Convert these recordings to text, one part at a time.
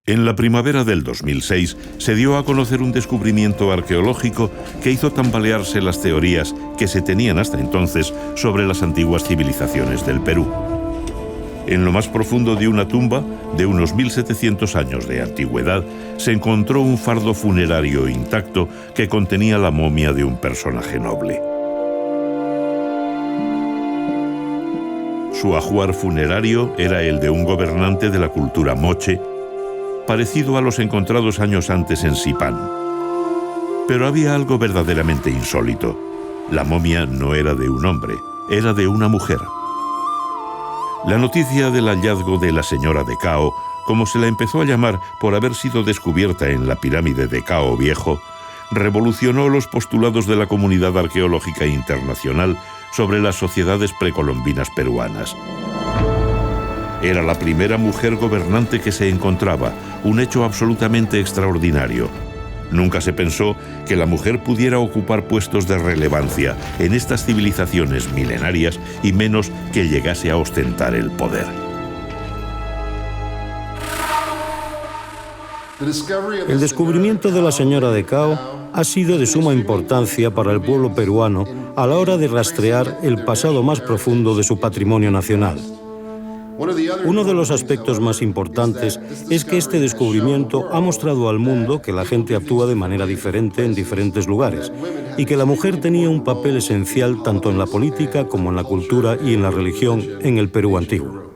En la primavera del 2006 se dio a conocer un descubrimiento arqueológico que hizo tambalearse las teorías que se tenían hasta entonces sobre las antiguas civilizaciones del Perú. En lo más profundo de una tumba de unos 1700 años de antigüedad se encontró un fardo funerario intacto que contenía la momia de un personaje noble. Su ajuar funerario era el de un gobernante de la cultura moche, parecido a los encontrados años antes en Sipán. Pero había algo verdaderamente insólito. La momia no era de un hombre, era de una mujer. La noticia del hallazgo de la señora de Cao, como se la empezó a llamar por haber sido descubierta en la pirámide de Cao Viejo, revolucionó los postulados de la comunidad arqueológica internacional sobre las sociedades precolombinas peruanas. Era la primera mujer gobernante que se encontraba, un hecho absolutamente extraordinario. Nunca se pensó que la mujer pudiera ocupar puestos de relevancia en estas civilizaciones milenarias y menos que llegase a ostentar el poder. El descubrimiento de la señora de Cao ha sido de suma importancia para el pueblo peruano a la hora de rastrear el pasado más profundo de su patrimonio nacional. Uno de los aspectos más importantes es que este descubrimiento ha mostrado al mundo que la gente actúa de manera diferente en diferentes lugares y que la mujer tenía un papel esencial tanto en la política como en la cultura y en la religión en el Perú antiguo.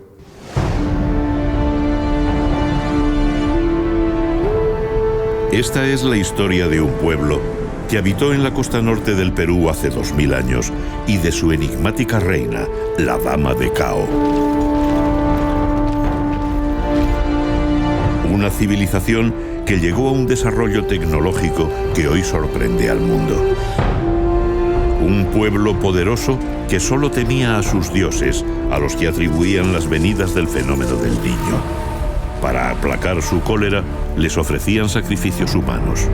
Esta es la historia de un pueblo que habitó en la costa norte del Perú hace 2000 años y de su enigmática reina, la Dama de Cao. Una civilización que llegó a un desarrollo tecnológico que hoy sorprende al mundo. Un pueblo poderoso que solo temía a sus dioses, a los que atribuían las venidas del fenómeno del Niño. Para aplacar su cólera, les ofrecían sacrificios humanos.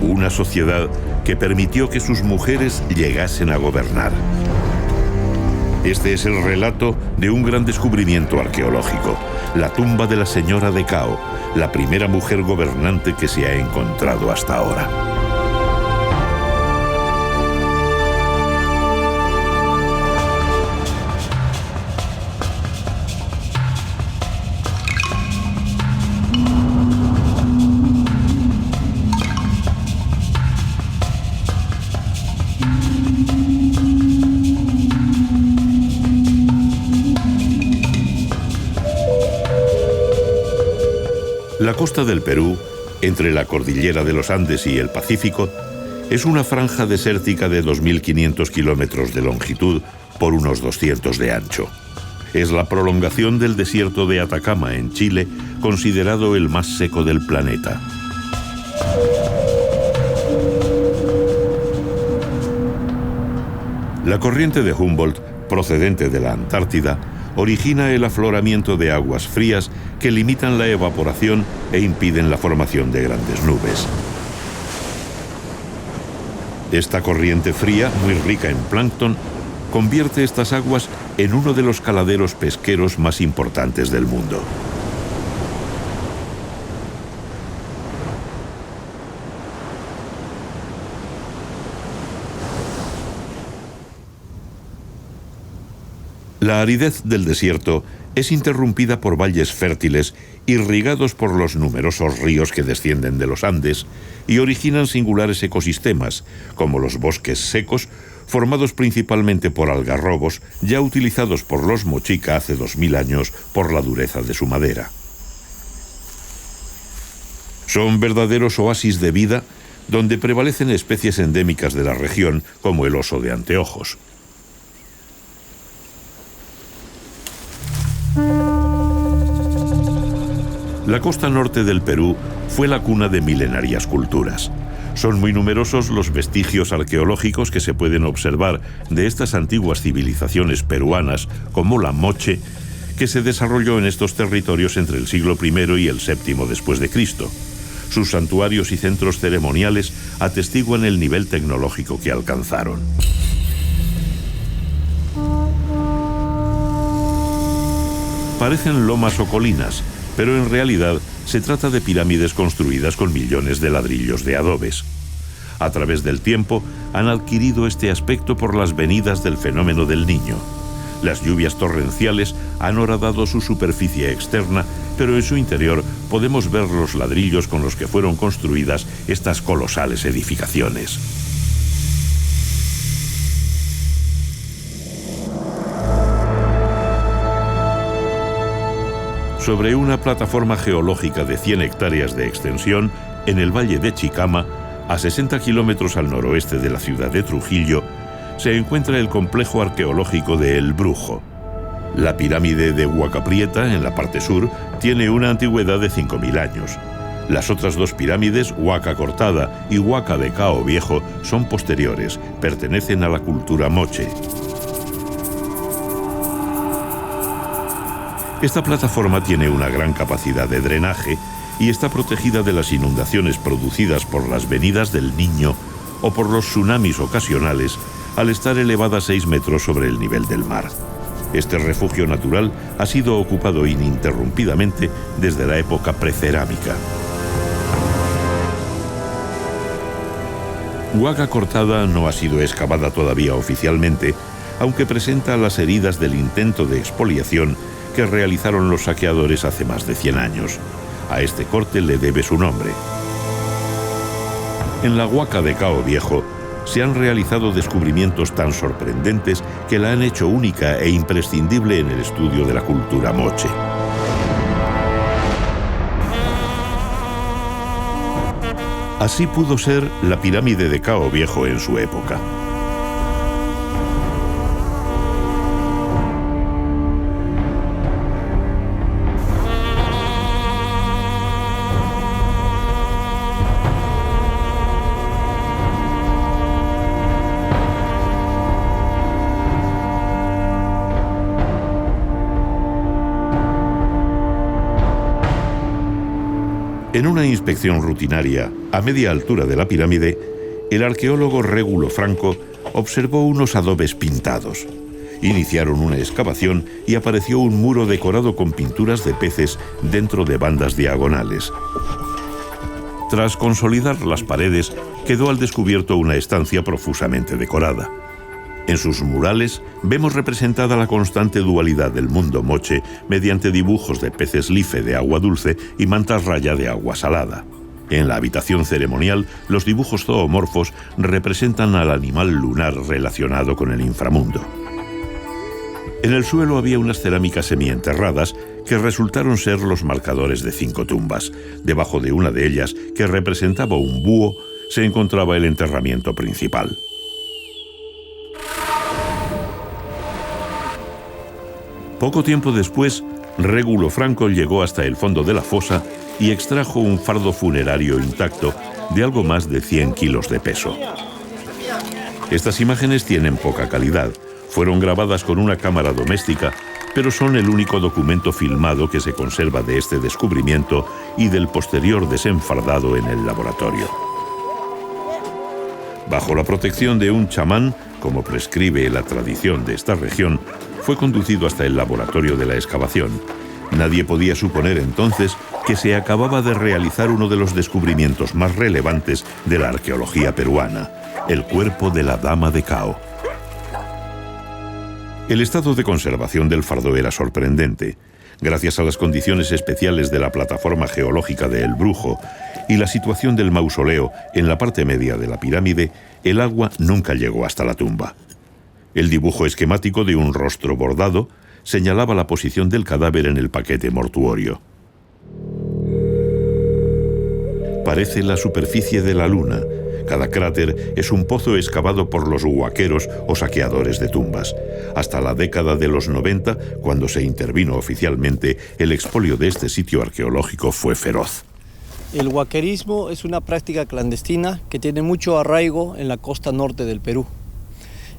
Una sociedad que permitió que sus mujeres llegasen a gobernar. Este es el relato de un gran descubrimiento arqueológico, la tumba de la señora de Cao, la primera mujer gobernante que se ha encontrado hasta ahora. La costa del Perú, entre la cordillera de los Andes y el Pacífico, es una franja desértica de 2.500 kilómetros de longitud por unos 200 de ancho. Es la prolongación del desierto de Atacama, en Chile, considerado el más seco del planeta. La corriente de Humboldt, procedente de la Antártida, origina el afloramiento de aguas frías que limitan la evaporación e impiden la formación de grandes nubes. Esta corriente fría, muy rica en plancton, convierte estas aguas en uno de los caladeros pesqueros más importantes del mundo. La aridez del desierto es interrumpida por valles fértiles irrigados por los numerosos ríos que descienden de los Andes y originan singulares ecosistemas, como los bosques secos, formados principalmente por algarrobos, ya utilizados por los mochica hace 2000 años por la dureza de su madera. Son verdaderos oasis de vida donde prevalecen especies endémicas de la región, como el oso de anteojos. La costa norte del Perú fue la cuna de milenarias culturas. Son muy numerosos los vestigios arqueológicos que se pueden observar de estas antiguas civilizaciones peruanas, como la moche, que se desarrolló en estos territorios entre el siglo I y el VII después de Cristo. Sus santuarios y centros ceremoniales atestiguan el nivel tecnológico que alcanzaron. Parecen lomas o colinas, pero en realidad se trata de pirámides construidas con millones de ladrillos de adobes. A través del tiempo han adquirido este aspecto por las venidas del fenómeno del Niño. Las lluvias torrenciales han horadado su superficie externa, pero en su interior podemos ver los ladrillos con los que fueron construidas estas colosales edificaciones. Sobre una plataforma geológica de 100 hectáreas de extensión, en el valle de Chicama, a 60 kilómetros al noroeste de la ciudad de Trujillo, se encuentra el complejo arqueológico de El Brujo. La pirámide de Huaca Prieta, en la parte sur, tiene una antigüedad de 5.000 años. Las otras dos pirámides, Huaca Cortada y Huaca de Cao Viejo, son posteriores, pertenecen a la cultura moche. Esta plataforma tiene una gran capacidad de drenaje y está protegida de las inundaciones producidas por las venidas del Niño o por los tsunamis ocasionales al estar elevada 6 metros sobre el nivel del mar. Este refugio natural ha sido ocupado ininterrumpidamente desde la época precerámica. Huaca Cortada no ha sido excavada todavía oficialmente, aunque presenta las heridas del intento de expoliación que realizaron los saqueadores hace más de 100 años. A este corte le debe su nombre. En la Huaca de Cao Viejo se han realizado descubrimientos tan sorprendentes que la han hecho única e imprescindible en el estudio de la cultura moche. Así pudo ser la pirámide de Cao Viejo en su época. En una inspección rutinaria a media altura de la pirámide, el arqueólogo Régulo Franco observó unos adobes pintados. Iniciaron una excavación y apareció un muro decorado con pinturas de peces dentro de bandas diagonales. Tras consolidar las paredes, quedó al descubierto una estancia profusamente decorada. En sus murales vemos representada la constante dualidad del mundo moche mediante dibujos de peces life de agua dulce y mantas raya de agua salada. En la habitación ceremonial, los dibujos zoomorfos representan al animal lunar relacionado con el inframundo. En el suelo había unas cerámicas semienterradas que resultaron ser los marcadores de 5 tumbas. Debajo de una de ellas, que representaba un búho, se encontraba el enterramiento principal. Poco tiempo después, Régulo Franco llegó hasta el fondo de la fosa y extrajo un fardo funerario intacto de algo más de 100 kilos de peso. Estas imágenes tienen poca calidad. Fueron grabadas con una cámara doméstica, pero son el único documento filmado que se conserva de este descubrimiento y del posterior desenfardado en el laboratorio. Bajo la protección de un chamán, como prescribe la tradición de esta región, fue conducido hasta el laboratorio de la excavación. Nadie podía suponer entonces que se acababa de realizar uno de los descubrimientos más relevantes de la arqueología peruana, el cuerpo de la Dama de Cao. El estado de conservación del fardo era sorprendente. Gracias a las condiciones especiales de la plataforma geológica de El Brujo y la situación del mausoleo en la parte media de la pirámide, el agua nunca llegó hasta la tumba. El dibujo esquemático de un rostro bordado señalaba la posición del cadáver en el paquete mortuorio. Parece la superficie de la luna. Cada cráter es un pozo excavado por los huaqueros o saqueadores de tumbas. Hasta la década de los 90, cuando se intervino oficialmente, el expolio de este sitio arqueológico fue feroz. El huaquerismo es una práctica clandestina que tiene mucho arraigo en la costa norte del Perú.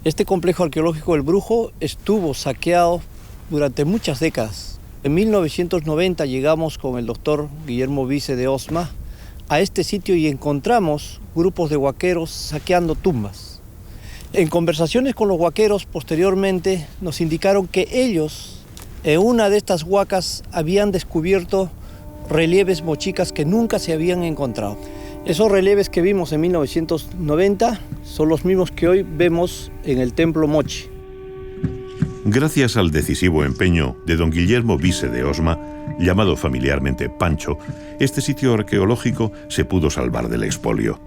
Este complejo arqueológico El Brujo estuvo saqueado durante muchas décadas. En 1990 llegamos con el doctor Guillermo Vice de Osma a este sitio y encontramos grupos de huaqueros saqueando tumbas. En conversaciones con los huaqueros posteriormente nos indicaron que ellos En una de estas huacas habían descubierto relieves mochicas que nunca se habían encontrado. Esos relieves que vimos en 1990 son los mismos que hoy vemos en el Templo Moche. Gracias al decisivo empeño de don Guillermo Vise de Osma, llamado familiarmente Pancho, este sitio arqueológico se pudo salvar del expolio.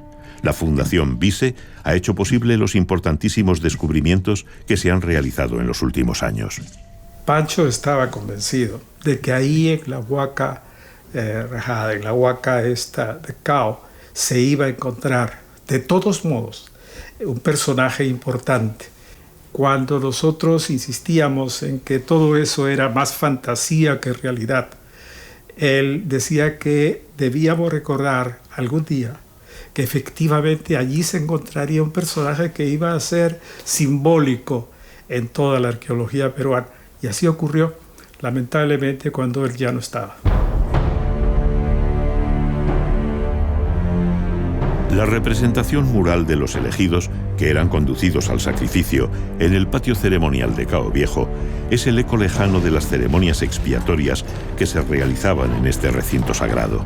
La Fundación Vise ha hecho posible los importantísimos descubrimientos que se han realizado en los últimos años. Pancho estaba convencido de que ahí en la huaca rajada, en la huaca esta de Cao, se iba a encontrar, de todos modos, un personaje importante. Cuando nosotros insistíamos en que todo eso era más fantasía que realidad, él decía que debíamos recordar algún día que efectivamente allí se encontraría un personaje que iba a ser simbólico en toda la arqueología peruana. Y así ocurrió, lamentablemente, cuando él ya no estaba. La representación mural de los elegidos, que eran conducidos al sacrificio en el patio ceremonial de Cao Viejo, es el eco lejano de las ceremonias expiatorias que se realizaban en este recinto sagrado.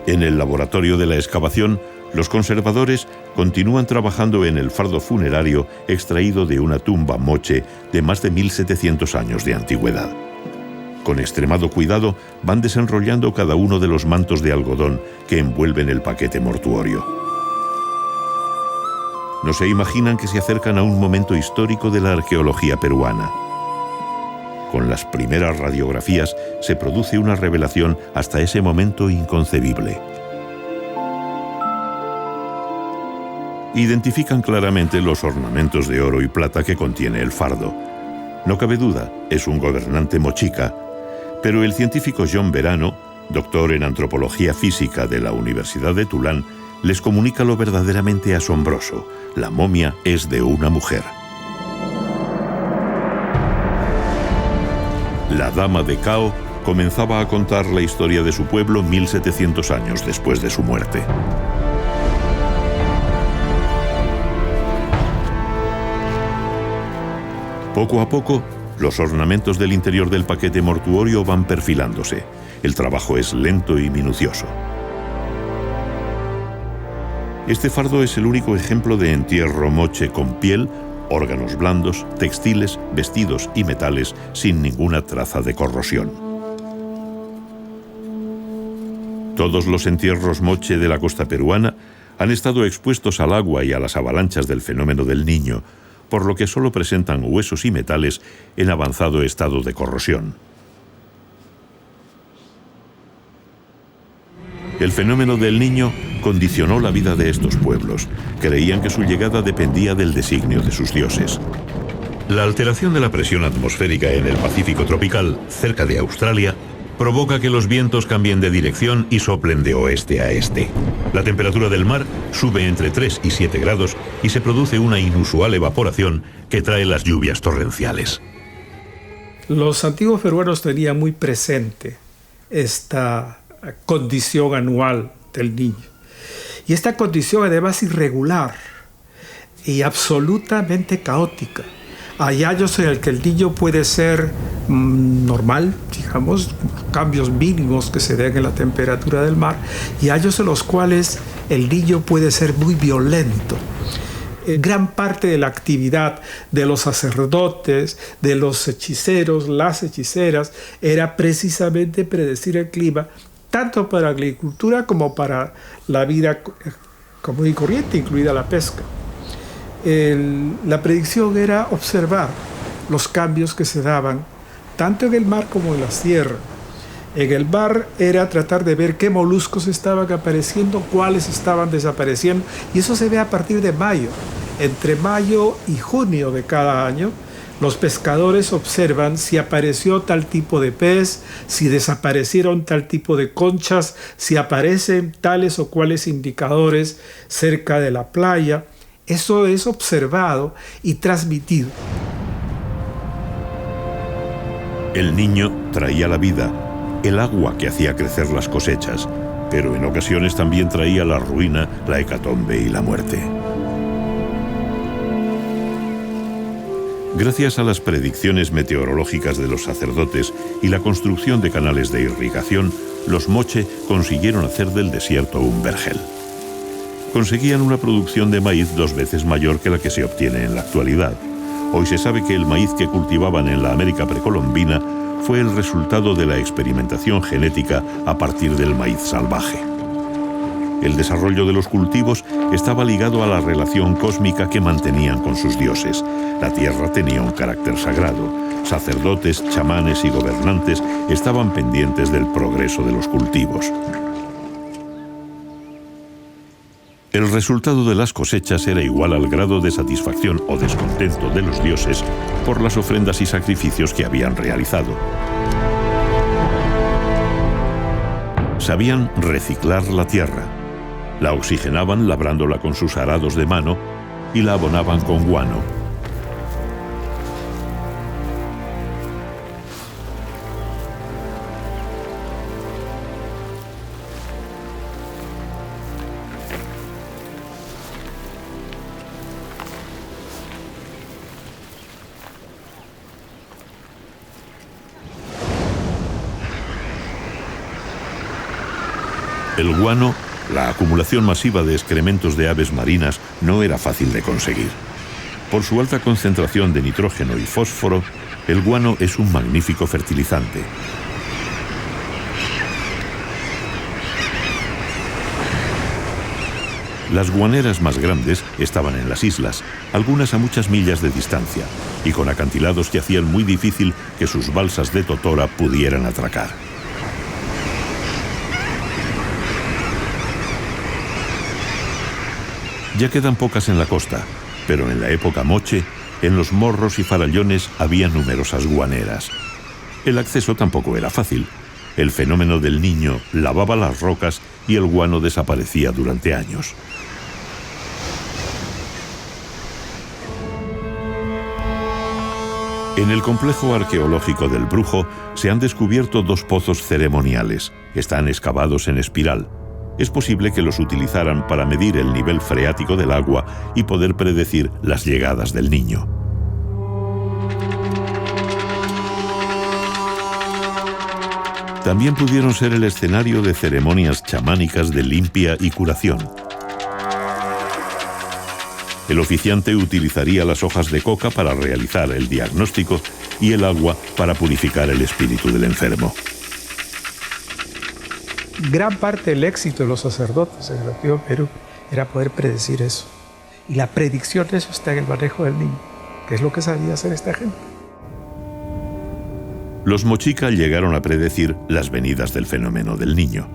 En el laboratorio de la excavación, los conservadores continúan trabajando en el fardo funerario extraído de una tumba moche de más de 1700 años de antigüedad. Con extremado cuidado van desenrollando cada uno de los mantos de algodón que envuelven el paquete mortuorio. No se imaginan que se acercan a un momento histórico de la arqueología peruana. Con las primeras radiografías se produce una revelación hasta ese momento inconcebible. Identifican claramente los ornamentos de oro y plata que contiene el fardo. No cabe duda, es un gobernante mochica, pero el científico John Verano, doctor en antropología física de la Universidad de Tulán, les comunica lo verdaderamente asombroso: la momia es de una mujer. La dama de Cao comenzaba a contar la historia de su pueblo 1700 años después de su muerte. Poco a poco, los ornamentos del interior del paquete mortuorio van perfilándose. El trabajo es lento y minucioso. Este fardo es el único ejemplo de entierro moche con piel, órganos blandos, textiles, vestidos y metales sin ninguna traza de corrosión. Todos los entierros moche de la costa peruana han estado expuestos al agua y a las avalanchas del fenómeno del Niño, por lo que solo presentan huesos y metales en avanzado estado de corrosión. El fenómeno del Niño condicionó la vida de estos pueblos. Creían que su llegada dependía del designio de sus dioses. La alteración de la presión atmosférica en el Pacífico tropical, cerca de Australia, provoca que los vientos cambien de dirección y soplen de oeste a este. La temperatura del mar sube entre 3 y 7 grados y se produce una inusual evaporación que trae las lluvias torrenciales. Los antiguos peruanos tenían muy presente esta condición anual del Niño. Y esta condición además irregular y absolutamente caótica. Hay años en el que el Niño puede ser normal, digamos, cambios mínimos que se den en la temperatura del mar, y años en los cuales el Niño puede ser muy violento. Gran parte de la actividad de los sacerdotes, de los hechiceros, las hechiceras, era precisamente predecir el clima, tanto para la agricultura como para la vida común y corriente, incluida la pesca. La predicción era observar los cambios que se daban tanto en el mar como en la sierra. En el mar era tratar de ver qué moluscos estaban apareciendo, cuáles estaban desapareciendo, y eso se ve a partir de mayo. Entre mayo y junio de cada año, los pescadores observan si apareció tal tipo de pez, si desaparecieron tal tipo de conchas, si aparecen tales o cuales indicadores cerca de la playa. Eso es observado y transmitido. El Niño traía la vida, el agua que hacía crecer las cosechas, pero en ocasiones también traía la ruina, la hecatombe y la muerte. Gracias a las predicciones meteorológicas de los sacerdotes y la construcción de canales de irrigación, los moche consiguieron hacer del desierto un vergel. Conseguían una producción de maíz 2 veces mayor que la que se obtiene en la actualidad. Hoy se sabe que el maíz que cultivaban en la América precolombina fue el resultado de la experimentación genética a partir del maíz salvaje. El desarrollo de los cultivos estaba ligado a la relación cósmica que mantenían con sus dioses. La tierra tenía un carácter sagrado. Sacerdotes, chamanes y gobernantes estaban pendientes del progreso de los cultivos. El resultado de las cosechas era igual al grado de satisfacción o descontento de los dioses por las ofrendas y sacrificios que habían realizado. Sabían reciclar la tierra. La oxigenaban labrándola con sus arados de mano y la abonaban con guano. El guano, la acumulación masiva de excrementos de aves marinas, no era fácil de conseguir. Por su alta concentración de nitrógeno y fósforo, el guano es un magnífico fertilizante. Las guaneras más grandes estaban en las islas, algunas a muchas millas de distancia, y con acantilados que hacían muy difícil que sus balsas de totora pudieran atracar. Ya quedan pocas en la costa, pero en la época moche, en los morros y farallones había numerosas guaneras. El acceso tampoco era fácil. El fenómeno del Niño lavaba las rocas y el guano desaparecía durante años. En el complejo arqueológico del Brujo se han descubierto 2 pozos ceremoniales. Están excavados en espiral. Es posible que los utilizaran para medir el nivel freático del agua y poder predecir las llegadas del Niño. También pudieron ser el escenario de ceremonias chamánicas de limpia y curación. El oficiante utilizaría las hojas de coca para realizar el diagnóstico y el agua para purificar el espíritu del enfermo. Gran parte del éxito de los sacerdotes en el antiguo Perú era poder predecir eso. Y la predicción de eso está en el manejo del niño, que es lo que sabía hacer esta gente. Los mochica llegaron a predecir las venidas del fenómeno del Niño.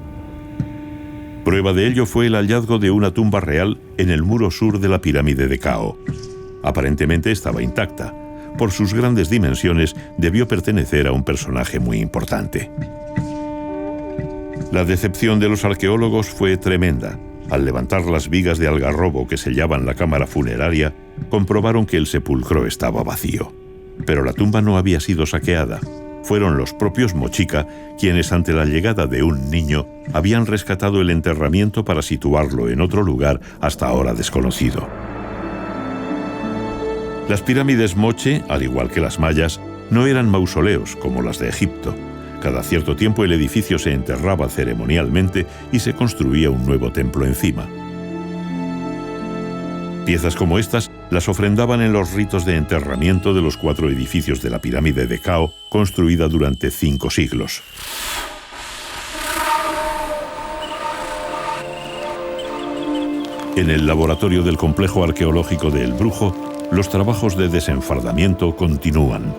Prueba de ello fue el hallazgo de una tumba real en el muro sur de la pirámide de Cao. Aparentemente estaba intacta. Por sus grandes dimensiones, debió pertenecer a un personaje muy importante. La decepción de los arqueólogos fue tremenda. Al levantar las vigas de algarrobo que sellaban la cámara funeraria, comprobaron que el sepulcro estaba vacío. Pero la tumba no había sido saqueada. Fueron los propios mochica quienes, ante la llegada de un niño, habían rescatado el enterramiento para situarlo en otro lugar hasta ahora desconocido. Las pirámides moche, al igual que las mayas, no eran mausoleos como las de Egipto. Cada cierto tiempo el edificio se enterraba ceremonialmente y se construía un nuevo templo encima. Piezas como estas las ofrendaban en los ritos de enterramiento de los 4 edificios de la pirámide de Cao, construida durante 5 siglos. En el laboratorio del complejo arqueológico de El Brujo, los trabajos de desenfardamiento continúan.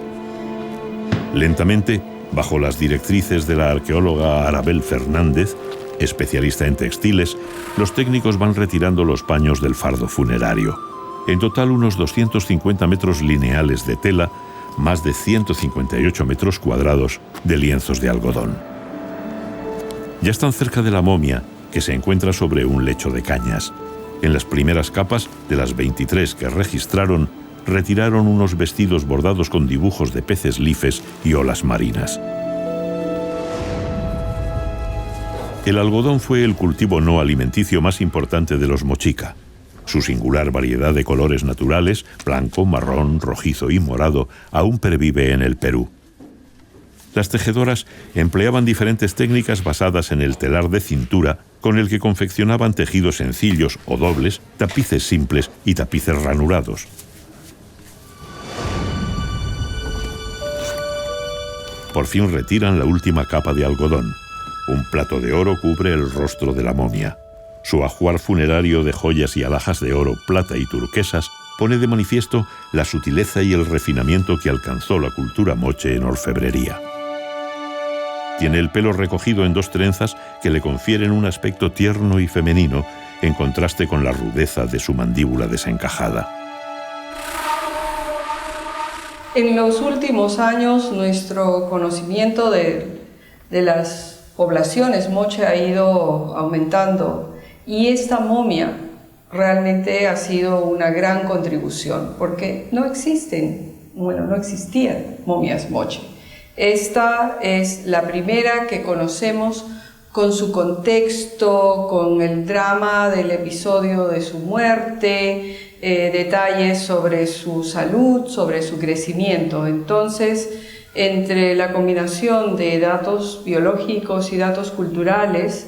Lentamente, bajo las directrices de la arqueóloga Arabel Fernández, especialista en textiles, los técnicos van retirando los paños del fardo funerario. En total, unos 250 metros lineales de tela, más de 158 metros cuadrados de lienzos de algodón. Ya están cerca de la momia, que se encuentra sobre un lecho de cañas. En las primeras capas, de las 23 que registraron, retiraron unos vestidos bordados con dibujos de peces lifes y olas marinas. El algodón fue el cultivo no alimenticio más importante de los mochica. Su singular variedad de colores naturales, blanco, marrón, rojizo y morado, aún pervive en el Perú. Las tejedoras empleaban diferentes técnicas basadas en el telar de cintura, con el que confeccionaban tejidos sencillos o dobles, tapices simples y tapices ranurados. Por fin retiran la última capa de algodón. Un plato de oro cubre el rostro de la momia. Su ajuar funerario de joyas y alhajas de oro, plata y turquesas pone de manifiesto la sutileza y el refinamiento que alcanzó la cultura moche en orfebrería. Tiene el pelo recogido en 2 trenzas que le confieren un aspecto tierno y femenino, en contraste con la rudeza de su mandíbula desencajada. En los últimos años, nuestro conocimiento de las poblaciones moche ha ido aumentando, y esta momia realmente ha sido una gran contribución, porque no existían momias moche. Esta es la primera que conocemos con su contexto, con el drama del episodio de su muerte, detalles sobre su salud, sobre su crecimiento. Entonces, entre la combinación de datos biológicos y datos culturales,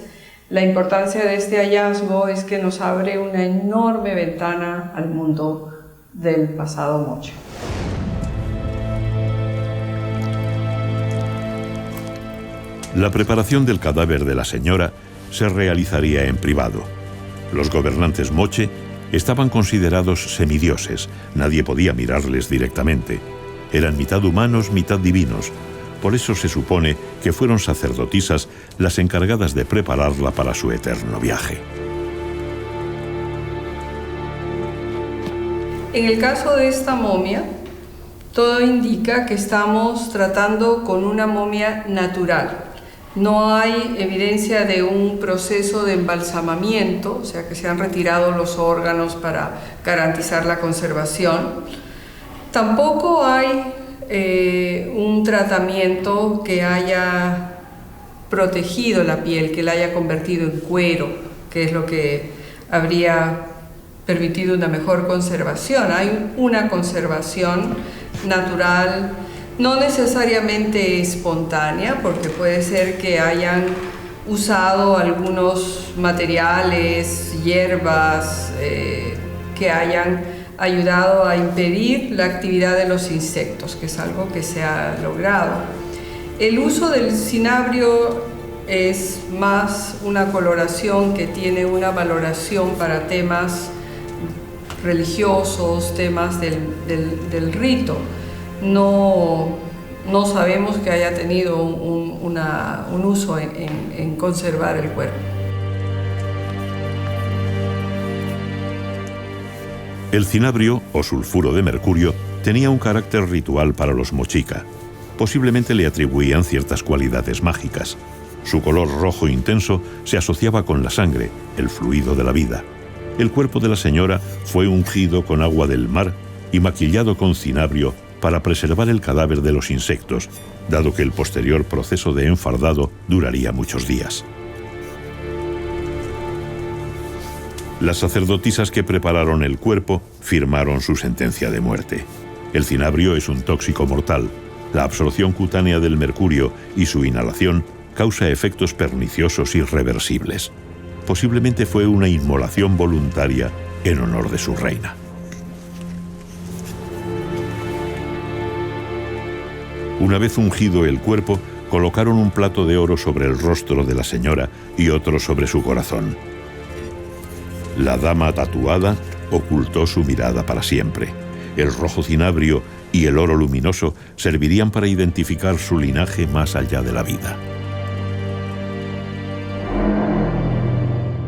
la importancia de este hallazgo es que nos abre una enorme ventana al mundo del pasado moche. La preparación del cadáver de la señora se realizaría en privado. Los gobernantes moche estaban considerados semidioses, nadie podía mirarles directamente. Eran mitad humanos, mitad divinos. Por eso se supone que fueron sacerdotisas las encargadas de prepararla para su eterno viaje. En el caso de esta momia, todo indica que estamos tratando con una momia natural. No hay evidencia de un proceso de embalsamamiento, o sea que se han retirado los órganos para garantizar la conservación. Tampoco hay un tratamiento que haya protegido la piel, que la haya convertido en cuero, que es lo que habría permitido una mejor conservación. Hay una conservación natural, no necesariamente espontánea, porque puede ser que hayan usado algunos materiales, hierbas, que hayan ayudado a impedir la actividad de los insectos, que es algo que se ha logrado. El uso del cinabrio es más una coloración que tiene una valoración para temas religiosos, temas del rito. No sabemos que haya tenido un uso en conservar el cuerpo. El cinabrio, o sulfuro de mercurio, tenía un carácter ritual para los mochica. Posiblemente le atribuían ciertas cualidades mágicas. Su color rojo intenso se asociaba con la sangre, el fluido de la vida. El cuerpo de la señora fue ungido con agua del mar y maquillado con cinabrio para preservar el cadáver de los insectos, dado que el posterior proceso de enfardado duraría muchos días. Las sacerdotisas que prepararon el cuerpo firmaron su sentencia de muerte. El cinabrio es un tóxico mortal. La absorción cutánea del mercurio y su inhalación causa efectos perniciosos irreversibles. Posiblemente fue una inmolación voluntaria en honor de su reina. Una vez ungido el cuerpo, colocaron un plato de oro sobre el rostro de la señora y otro sobre su corazón. La dama tatuada ocultó su mirada para siempre. El rojo cinabrio y el oro luminoso servirían para identificar su linaje más allá de la vida.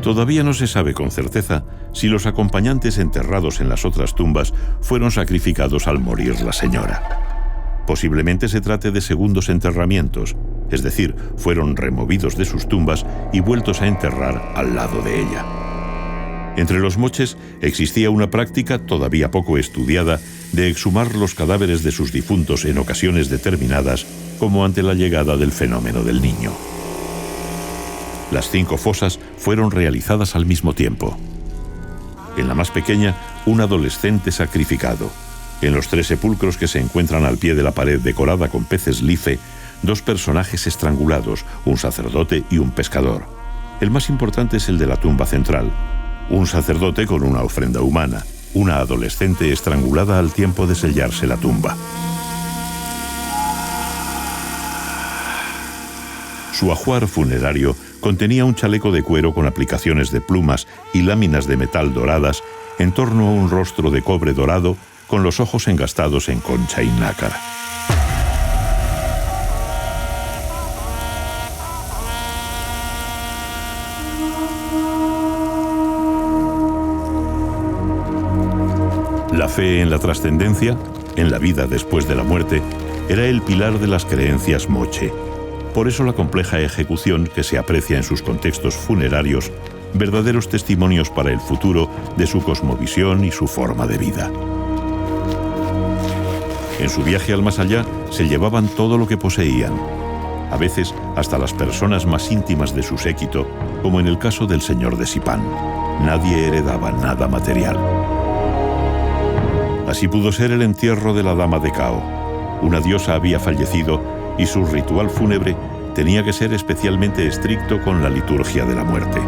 Todavía no se sabe con certeza si los acompañantes enterrados en las otras tumbas fueron sacrificados al morir la señora. Posiblemente se trate de segundos enterramientos, es decir, fueron removidos de sus tumbas y vueltos a enterrar al lado de ella. Entre los moches existía una práctica todavía poco estudiada de exhumar los cadáveres de sus difuntos en ocasiones determinadas, como ante la llegada del fenómeno del niño. Las 5 fosas fueron realizadas al mismo tiempo. En la más pequeña, un adolescente sacrificado. En los 3 sepulcros que se encuentran al pie de la pared decorada con peces life, 2 personajes estrangulados, un sacerdote y un pescador. El más importante es el de la tumba central. Un sacerdote con una ofrenda humana, una adolescente estrangulada al tiempo de sellarse la tumba. Su ajuar funerario contenía un chaleco de cuero con aplicaciones de plumas y láminas de metal doradas en torno a un rostro de cobre dorado con los ojos engastados en concha y nácar. La fe en la trascendencia, en la vida después de la muerte, era el pilar de las creencias moche. Por eso la compleja ejecución que se aprecia en sus contextos funerarios, verdaderos testimonios para el futuro de su cosmovisión y su forma de vida. En su viaje al más allá se llevaban todo lo que poseían, a veces hasta las personas más íntimas de su séquito, como en el caso del señor de Sipán. Nadie heredaba nada material. Así pudo ser el entierro de la dama de Cao. Una diosa había fallecido y su ritual fúnebre tenía que ser especialmente estricto con la liturgia de la muerte.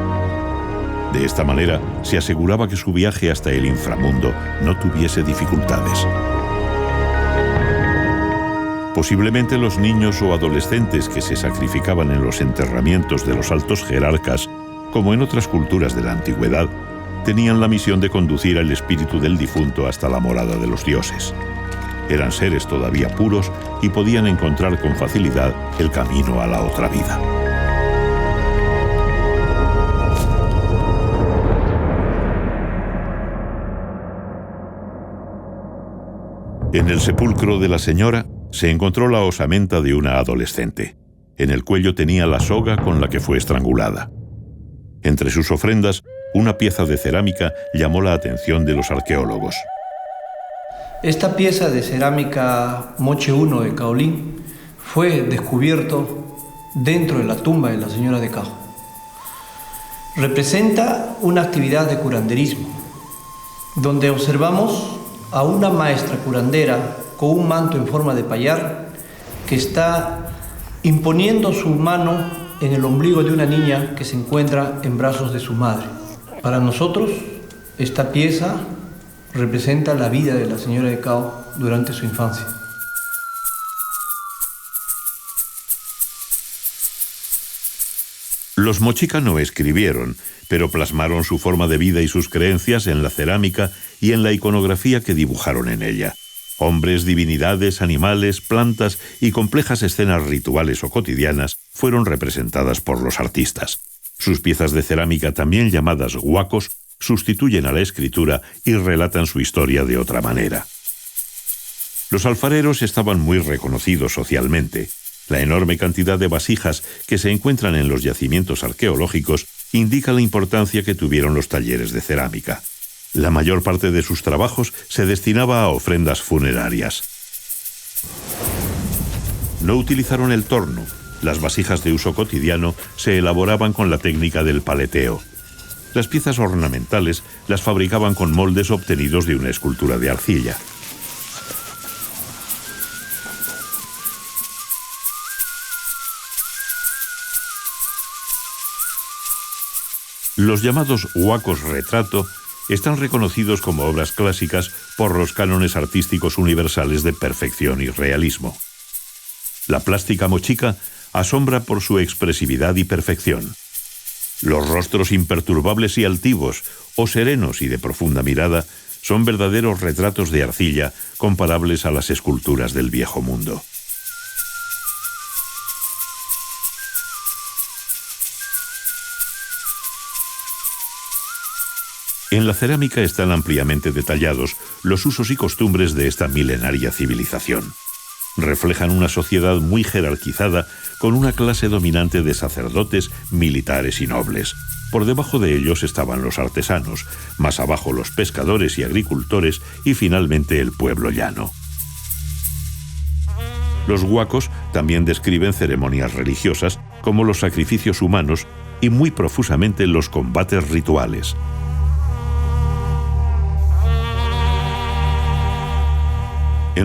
De esta manera se aseguraba que su viaje hasta el inframundo no tuviese dificultades. Posiblemente los niños o adolescentes que se sacrificaban en los enterramientos de los altos jerarcas, como en otras culturas de la antigüedad, tenían la misión de conducir al espíritu del difunto hasta la morada de los dioses. Eran seres todavía puros y podían encontrar con facilidad el camino a la otra vida. En el sepulcro de la señora se encontró la osamenta de una adolescente. En el cuello tenía la soga con la que fue estrangulada. Entre sus ofrendas, una pieza de cerámica llamó la atención de los arqueólogos. Esta pieza de cerámica Moche I de Caolín fue descubierto dentro de la tumba de la señora de Cao. Representa una actividad de curanderismo, donde observamos a una maestra curandera con un manto en forma de payar que está imponiendo su mano en el ombligo de una niña que se encuentra en brazos de su madre. Para nosotros, esta pieza representa la vida de la señora de Cao durante su infancia. Los mochica no escribieron, pero plasmaron su forma de vida y sus creencias en la cerámica y en la iconografía que dibujaron en ella. Hombres, divinidades, animales, plantas y complejas escenas rituales o cotidianas fueron representadas por los artistas. Sus piezas de cerámica, también llamadas huacos, sustituyen a la escritura y relatan su historia de otra manera. Los alfareros estaban muy reconocidos socialmente. La enorme cantidad de vasijas que se encuentran en los yacimientos arqueológicos indica la importancia que tuvieron los talleres de cerámica. La mayor parte de sus trabajos se destinaba a ofrendas funerarias. No utilizaron el torno. Las vasijas de uso cotidiano se elaboraban con la técnica del paleteo. Las piezas ornamentales las fabricaban con moldes obtenidos de una escultura de arcilla. Los llamados huacos retrato están reconocidos como obras clásicas por los cánones artísticos universales de perfección y realismo. La plástica mochica asombra por su expresividad y perfección. Los rostros imperturbables y altivos, o serenos y de profunda mirada, son verdaderos retratos de arcilla comparables a las esculturas del Viejo Mundo. En la cerámica están ampliamente detallados los usos y costumbres de esta milenaria civilización. Reflejan una sociedad muy jerarquizada con una clase dominante de sacerdotes, militares y nobles. Por debajo de ellos estaban los artesanos, más abajo los pescadores y agricultores y finalmente el pueblo llano. Los huacos también describen ceremonias religiosas como los sacrificios humanos y muy profusamente los combates rituales.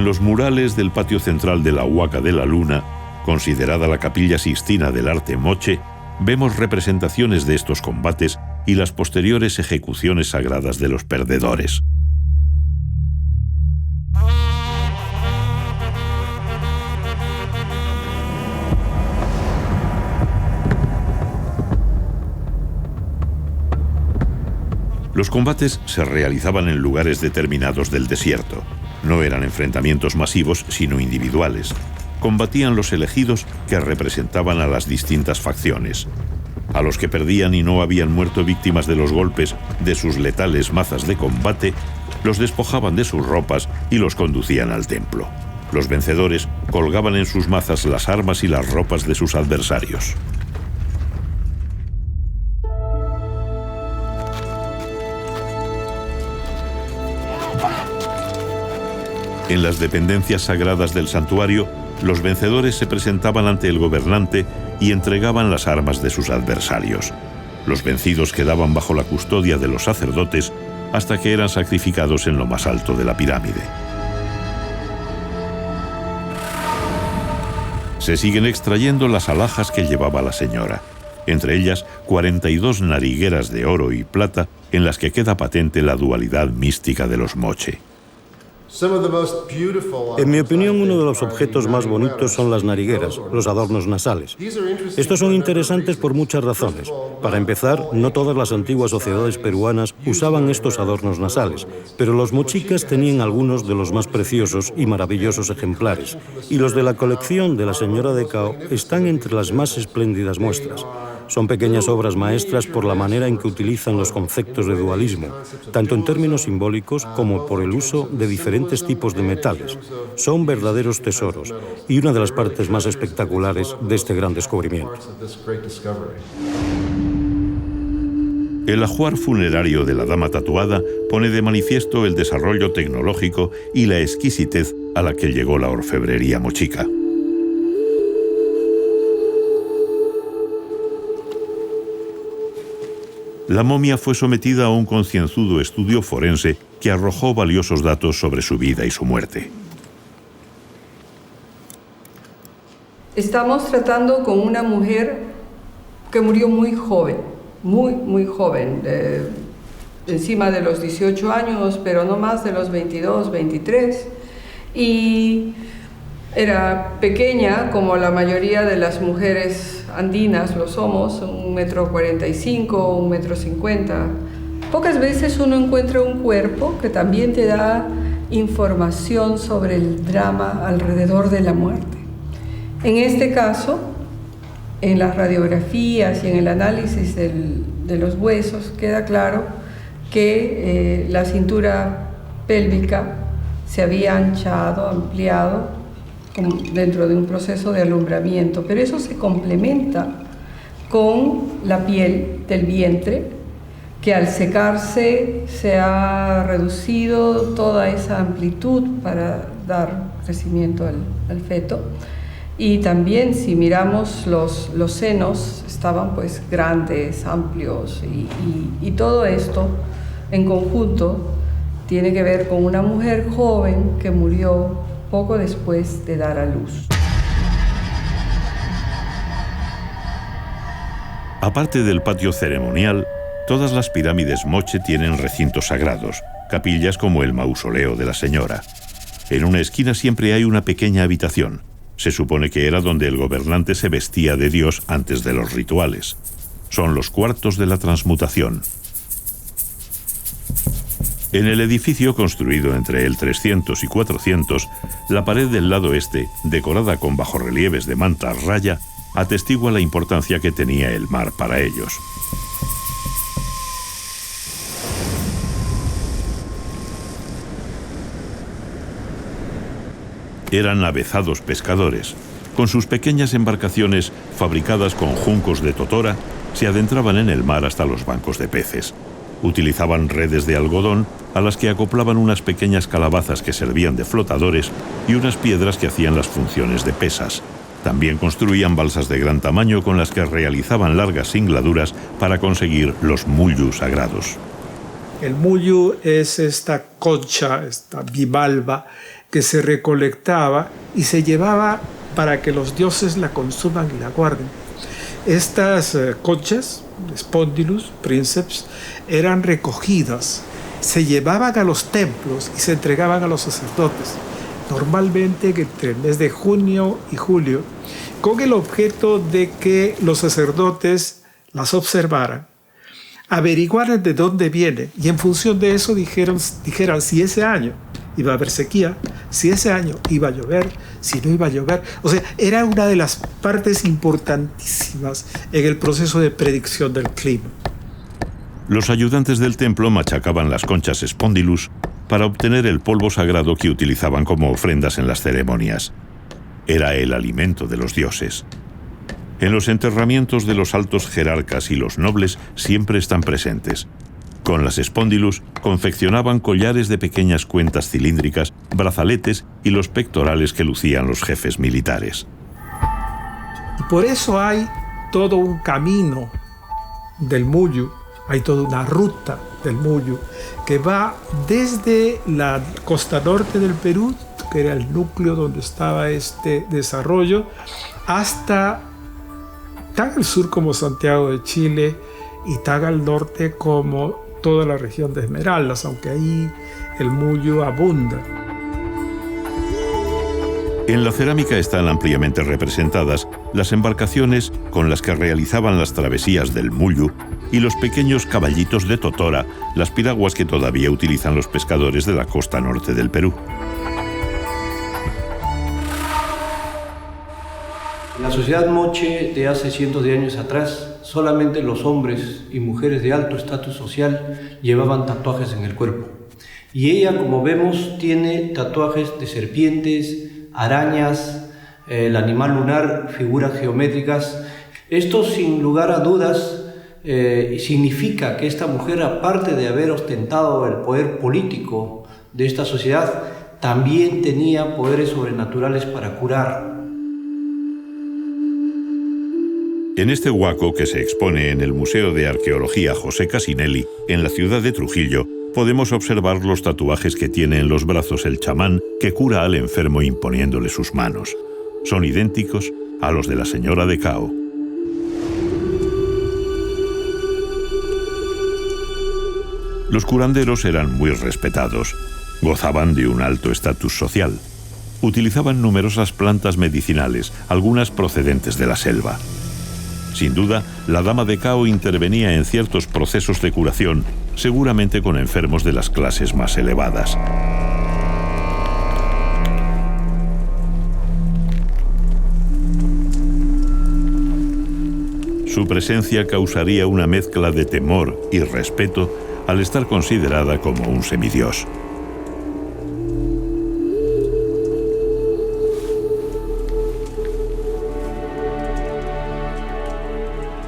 los murales del patio central de la Huaca de la Luna, considerada la capilla sixtina del arte moche, vemos representaciones de estos combates y las posteriores ejecuciones sagradas de los perdedores. Los combates se realizaban en lugares determinados del desierto. No eran enfrentamientos masivos, sino individuales. Combatían los elegidos que representaban a las distintas facciones. A los que perdían y no habían muerto víctimas de los golpes de sus letales mazas de combate, los despojaban de sus ropas y los conducían al templo. Los vencedores colgaban en sus mazas las armas y las ropas de sus adversarios. En las dependencias sagradas del santuario, los vencedores se presentaban ante el gobernante y entregaban las armas de sus adversarios. Los vencidos quedaban bajo la custodia de los sacerdotes hasta que eran sacrificados en lo más alto de la pirámide. Se siguen extrayendo las alhajas que llevaba la señora, entre ellas 42 narigueras de oro y plata en las que queda patente la dualidad mística de los moche. En mi opinión, uno de los objetos más bonitos son las narigueras, los adornos nasales. Estos son interesantes por muchas razones. Para empezar, no todas las antiguas sociedades peruanas usaban estos adornos nasales, pero los mochicas tenían algunos de los más preciosos y maravillosos ejemplares, y los de la colección de la señora de Cao están entre las más espléndidas muestras. Son pequeñas obras maestras por la manera en que utilizan los conceptos de dualismo, tanto en términos simbólicos como por el uso de diferentes tipos de metales. Son verdaderos tesoros y una de las partes más espectaculares de este gran descubrimiento. El ajuar funerario de la dama tatuada pone de manifiesto el desarrollo tecnológico y la exquisitez a la que llegó la orfebrería mochica. La momia fue sometida a un concienzudo estudio forense que arrojó valiosos datos sobre su vida y su muerte. Estamos tratando con una mujer que murió muy joven, muy joven, encima de los 18 años, pero no más de los 22, 23, y era pequeña como la mayoría de las mujeres andinas lo somos, 1,45 m, 1,50 m. Pocas veces uno encuentra un cuerpo que también te da información sobre el drama alrededor de la muerte. En este caso, en las radiografías y en el análisis de los huesos, queda claro que la cintura pélvica se había anchado, ampliado, dentro de un proceso de alumbramiento, pero eso se complementa con la piel del vientre, que al secarse se ha reducido toda esa amplitud para dar crecimiento al feto. Y también si miramos los senos, estaban pues grandes, amplios, y todo esto en conjunto tiene que ver con una mujer joven que murió poco después de dar a luz. Aparte del patio ceremonial, todas las pirámides moche tienen recintos sagrados, capillas como el mausoleo de la señora. En una esquina siempre hay una pequeña habitación. Se supone que era donde el gobernante se vestía de Dios antes de los rituales. Son los cuartos de la transmutación. En el edificio construido entre el 300 y 400, la pared del lado este, decorada con bajorrelieves de manta raya, atestigua la importancia que tenía el mar para ellos. Eran avezados pescadores. Con sus pequeñas embarcaciones fabricadas con juncos de totora, se adentraban en el mar hasta los bancos de peces. Utilizaban redes de algodón a las que acoplaban unas pequeñas calabazas que servían de flotadores y unas piedras que hacían las funciones de pesas. También construían balsas de gran tamaño con las que realizaban largas singladuras para conseguir los mullu sagrados. El mullu es esta concha, esta bivalva, que se recolectaba y se llevaba para que los dioses la consuman y la guarden. Estas conchas, spondylus, princeps, eran recogidas, se llevaban a los templos y se entregaban a los sacerdotes, normalmente entre el mes de junio y julio, con el objeto de que los sacerdotes las observaran, averiguaran de dónde viene y en función de eso dijeran si ese año iba a haber sequía, si ese año iba a llover, si no iba a llover. O sea, era una de las partes importantísimas en el proceso de predicción del clima. Los ayudantes del templo machacaban las conchas spondylus para obtener el polvo sagrado que utilizaban como ofrendas en las ceremonias. Era el alimento de los dioses. En los enterramientos de los altos jerarcas y los nobles siempre están presentes. Con las spondylus confeccionaban collares de pequeñas cuentas cilíndricas, brazaletes y los pectorales que lucían los jefes militares. Y por eso hay todo un camino del Muyu, hay toda una ruta del Muyu que va desde la costa norte del Perú, que era el núcleo donde estaba este desarrollo, hasta tan al sur como Santiago de Chile y tan al norte como toda la región de Esmeraldas, aunque ahí el Muyu abunda. En la cerámica están ampliamente representadas las embarcaciones con las que realizaban las travesías del Muyu y los pequeños caballitos de totora, las piraguas que todavía utilizan los pescadores de la costa norte del Perú. En la sociedad moche de hace cientos de años atrás, solamente los hombres y mujeres de alto estatus social llevaban tatuajes en el cuerpo. Y ella, como vemos, tiene tatuajes de serpientes, arañas, el animal lunar, figuras geométricas. Esto, sin lugar a dudas, significa que esta mujer, aparte de haber ostentado el poder político de esta sociedad, también tenía poderes sobrenaturales para curar. En este huaco que se expone en el Museo de Arqueología José Casinelli, en la ciudad de Trujillo, podemos observar los tatuajes que tiene en los brazos el chamán que cura al enfermo imponiéndole sus manos. Son idénticos a los de la señora de Cao. Los curanderos eran muy respetados, gozaban de un alto estatus social. Utilizaban numerosas plantas medicinales, algunas procedentes de la selva. Sin duda, la dama de Cao intervenía en ciertos procesos de curación, seguramente con enfermos de las clases más elevadas. Su presencia causaría una mezcla de temor y respeto al estar considerada como un semidios.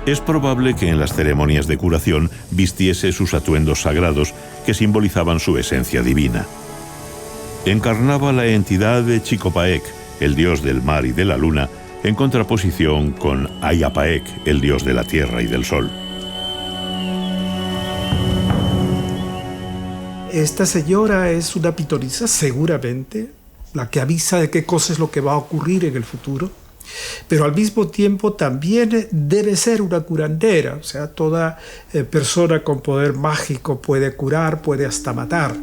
Es probable que en las ceremonias de curación vistiese sus atuendos sagrados que simbolizaban su esencia divina. Encarnaba la entidad de Chicopaec, el dios del mar y de la luna, en contraposición con Ayapaec, el dios de la tierra y del sol. Esta señora es una pitonisa, seguramente, la que avisa de qué cosa es lo que va a ocurrir en el futuro. Pero al mismo tiempo también debe ser una curandera, o sea, toda persona con poder mágico puede curar, puede hasta matar.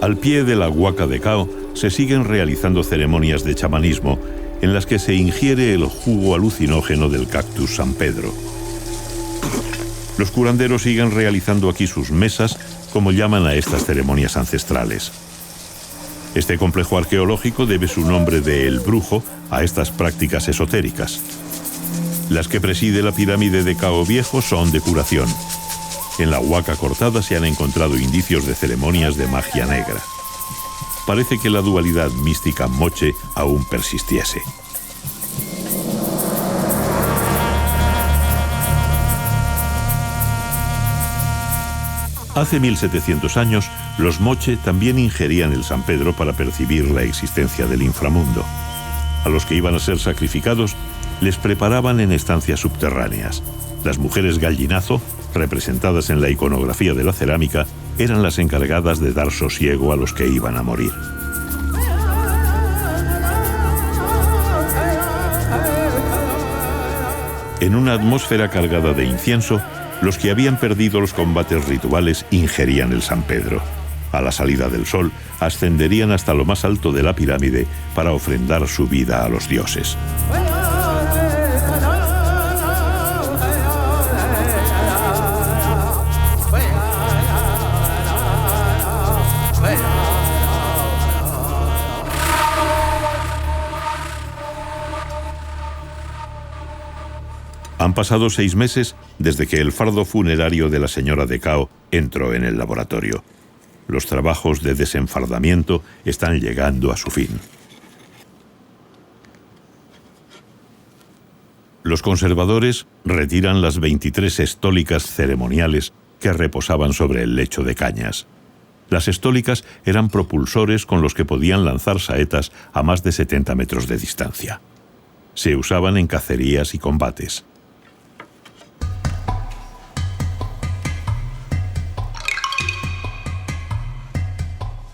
Al pie de la Huaca de Cao se siguen realizando ceremonias de chamanismo en las que se ingiere el jugo alucinógeno del cactus San Pedro. Los curanderos siguen realizando aquí sus mesas, como llaman a estas ceremonias ancestrales. Este complejo arqueológico debe su nombre de El Brujo a estas prácticas esotéricas. Las que preside la pirámide de Cao Viejo son de curación. En la Huaca Cortada se han encontrado indicios de ceremonias de magia negra. Parece que la dualidad mística moche aún persistiese. Hace 1700 años, los moche también ingerían el San Pedro para percibir la existencia del inframundo. A los que iban a ser sacrificados, les preparaban en estancias subterráneas. Las mujeres gallinazo, representadas en la iconografía de la cerámica, eran las encargadas de dar sosiego a los que iban a morir. En una atmósfera cargada de incienso, los que habían perdido los combates rituales ingerían el San Pedro. A la salida del sol, ascenderían hasta lo más alto de la pirámide para ofrendar su vida a los dioses. Han pasado 6 meses desde que el fardo funerario de la señora de Cao entró en el laboratorio. Los trabajos de desenfardamiento están llegando a su fin. Los conservadores retiran las 23 estólicas ceremoniales que reposaban sobre el lecho de cañas. Las estólicas eran propulsores con los que podían lanzar saetas a más de 70 metros de distancia. Se usaban en cacerías y combates.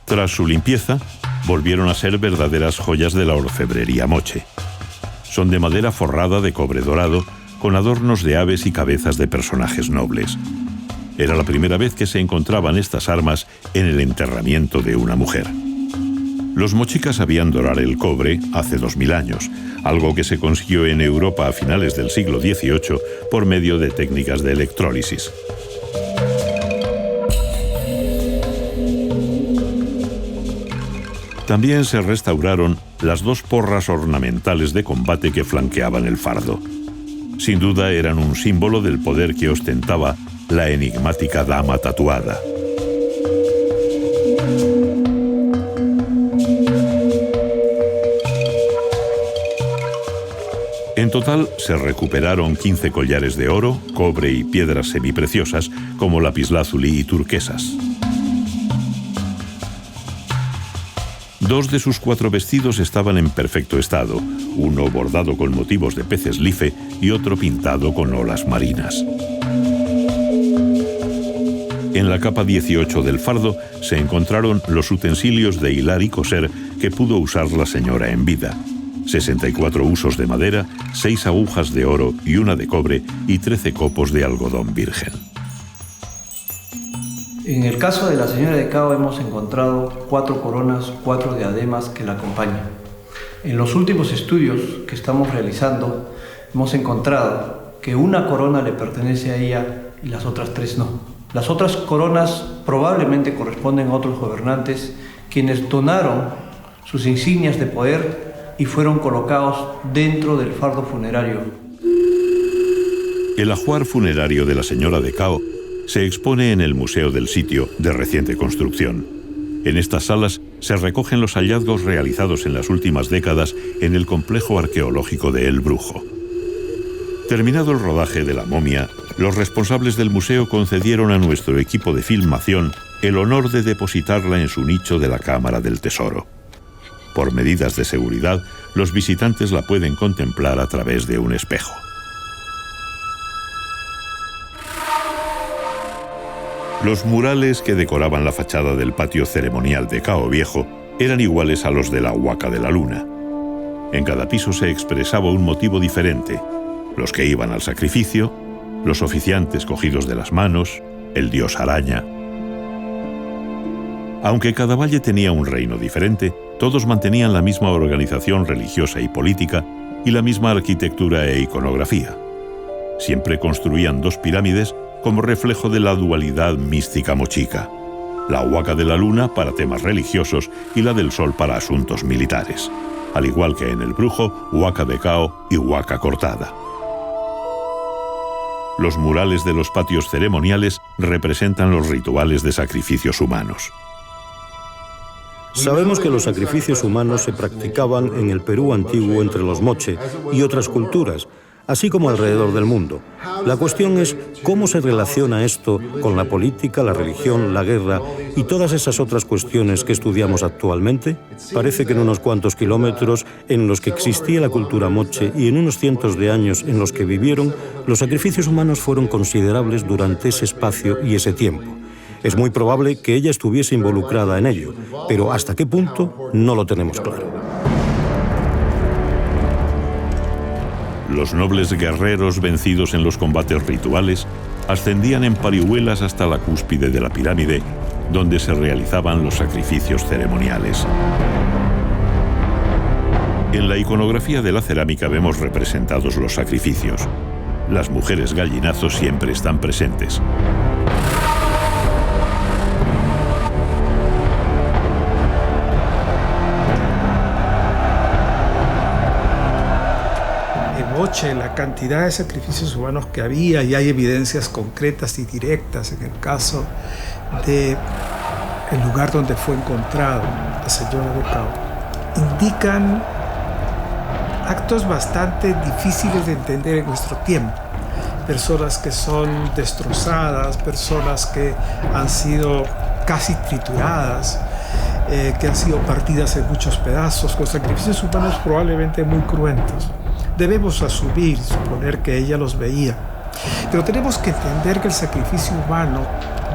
Tras su limpieza, volvieron a ser verdaderas joyas de la orfebrería moche. Son de madera forrada de cobre dorado, con adornos de aves y cabezas de personajes nobles. Era la primera vez que se encontraban estas armas en el enterramiento de una mujer. Los mochicas sabían dorar el cobre hace 2000 años, algo que se consiguió en Europa a finales del siglo XVIII por medio de técnicas de electrólisis. También se restauraron las 2 porras ornamentales de combate que flanqueaban el fardo. Sin duda eran un símbolo del poder que ostentaba la enigmática dama tatuada. En total se recuperaron 15 collares de oro, cobre y piedras semipreciosas como lapislázuli y turquesas. 2 de sus 4 vestidos estaban en perfecto estado, uno bordado con motivos de peces life y otro pintado con olas marinas. En la capa 18 del fardo se encontraron los utensilios de hilar y coser que pudo usar la señora en vida. 64 usos de madera, 6 agujas de oro y una de cobre y 13 copos de algodón virgen. En el caso de la señora de Cao hemos encontrado 4 coronas, 4 diademas que la acompañan. En los últimos estudios que estamos realizando hemos encontrado que una corona le pertenece a ella y las otras 3 no. Las otras coronas probablemente corresponden a otros gobernantes quienes donaron sus insignias de poder y fueron colocados dentro del fardo funerario. El ajuar funerario de la señora de Cao se expone en el Museo del Sitio, de reciente construcción. En estas salas se recogen los hallazgos realizados en las últimas décadas en el complejo arqueológico de El Brujo. Terminado el rodaje de la momia, los responsables del museo concedieron a nuestro equipo de filmación el honor de depositarla en su nicho de la Cámara del Tesoro. Por medidas de seguridad, los visitantes la pueden contemplar a través de un espejo. Los murales que decoraban la fachada del patio ceremonial de Cao Viejo eran iguales a los de la Huaca de la Luna. En cada piso se expresaba un motivo diferente: los que iban al sacrificio, los oficiantes cogidos de las manos, el dios araña. Aunque cada valle tenía un reino diferente, todos mantenían la misma organización religiosa y política y la misma arquitectura e iconografía. Siempre construían 2 pirámides como reflejo de la dualidad mística mochica: la Huaca de la Luna para temas religiosos y la del Sol para asuntos militares, al igual que en El Brujo, Huaca de Cao y Huaca Cortada. Los murales de los patios ceremoniales representan los rituales de sacrificios humanos. Sabemos que los sacrificios humanos se practicaban en el Perú antiguo entre los moche y otras culturas, así como alrededor del mundo. La cuestión es cómo se relaciona esto con la política, la religión, la guerra y todas esas otras cuestiones que estudiamos actualmente. Parece que en unos cuantos kilómetros en los que existía la cultura moche y en unos cientos de años en los que vivieron, los sacrificios humanos fueron considerables durante ese espacio y ese tiempo. Es muy probable que ella estuviese involucrada en ello, pero hasta qué punto no lo tenemos claro. Los nobles guerreros vencidos en los combates rituales ascendían en parihuelas hasta la cúspide de la pirámide, donde se realizaban los sacrificios ceremoniales. En la iconografía de la cerámica vemos representados los sacrificios. Las mujeres gallinazos siempre están presentes. Moche, la cantidad de sacrificios humanos que había, y hay evidencias concretas y directas en el caso del lugar donde fue encontrado la señora de Cao, indican actos bastante difíciles de entender en nuestro tiempo. Personas que son destrozadas, personas que han sido casi trituradas, que han sido partidas en muchos pedazos, con sacrificios humanos probablemente muy cruentos. Debemos asumir, suponer que ella los veía, pero tenemos que entender que el sacrificio humano,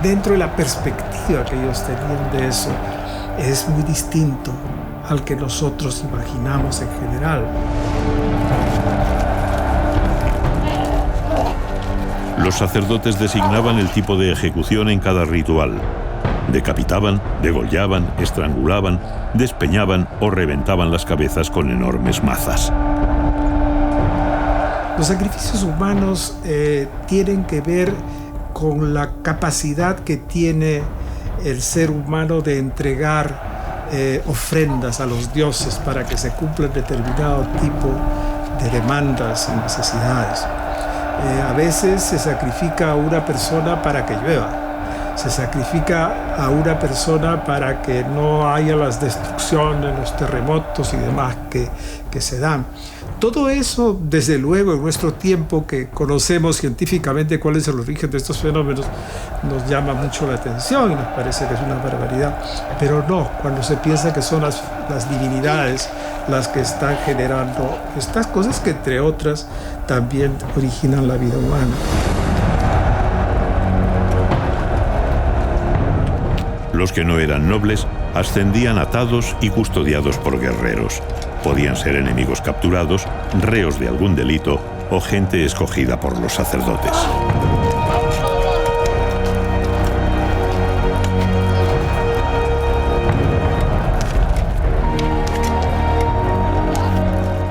dentro de la perspectiva que ellos tenían de eso, es muy distinto al que nosotros imaginamos en general. Los sacerdotes designaban el tipo de ejecución en cada ritual. Decapitaban, degollaban, estrangulaban, despeñaban o reventaban las cabezas con enormes mazas. Los sacrificios humanos tienen que ver con la capacidad que tiene el ser humano de entregar ofrendas a los dioses para que se cumplan determinado tipo de demandas y necesidades. A veces se sacrifica a una persona para que llueva. Se sacrifica a una persona para que no haya las destrucciones, los terremotos y demás que se dan. Todo eso, desde luego, en nuestro tiempo que conocemos científicamente cuál es el origen de estos fenómenos, nos llama mucho la atención y nos parece que es una barbaridad. Pero no, cuando se piensa que son las divinidades las que están generando estas cosas que, entre otras, también originan la vida humana. Los que no eran nobles ascendían atados y custodiados por guerreros. Podían ser enemigos capturados, reos de algún delito o gente escogida por los sacerdotes.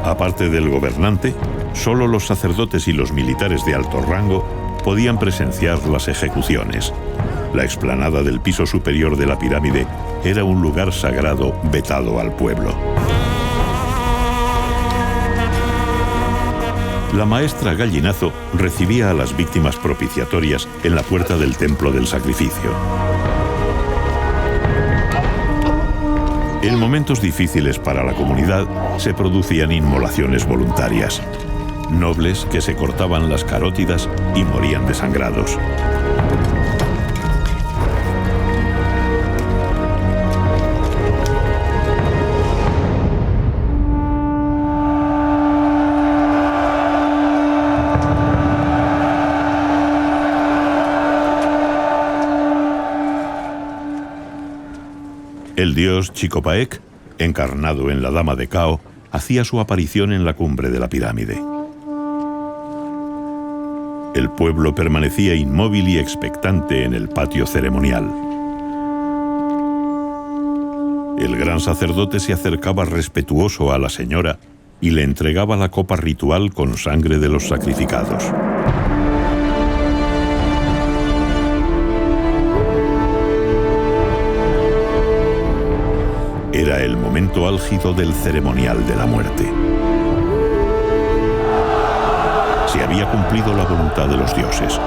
Aparte del gobernante, solo los sacerdotes y los militares de alto rango podían presenciar las ejecuciones. La explanada del piso superior de la pirámide era un lugar sagrado vetado al pueblo. La maestra Gallinazo recibía a las víctimas propiciatorias en la puerta del templo del sacrificio. En momentos difíciles para la comunidad se producían inmolaciones voluntarias. Nobles que se cortaban las carótidas y morían desangrados. El dios Chicopaec, encarnado en la Dama de Cao, hacía su aparición en la cumbre de la pirámide. El pueblo permanecía inmóvil y expectante en el patio ceremonial. El gran sacerdote se acercaba respetuoso a la señora y le entregaba la copa ritual con sangre de los sacrificados. Era el momento álgido del ceremonial de la muerte. Se había cumplido la voluntad de los dioses.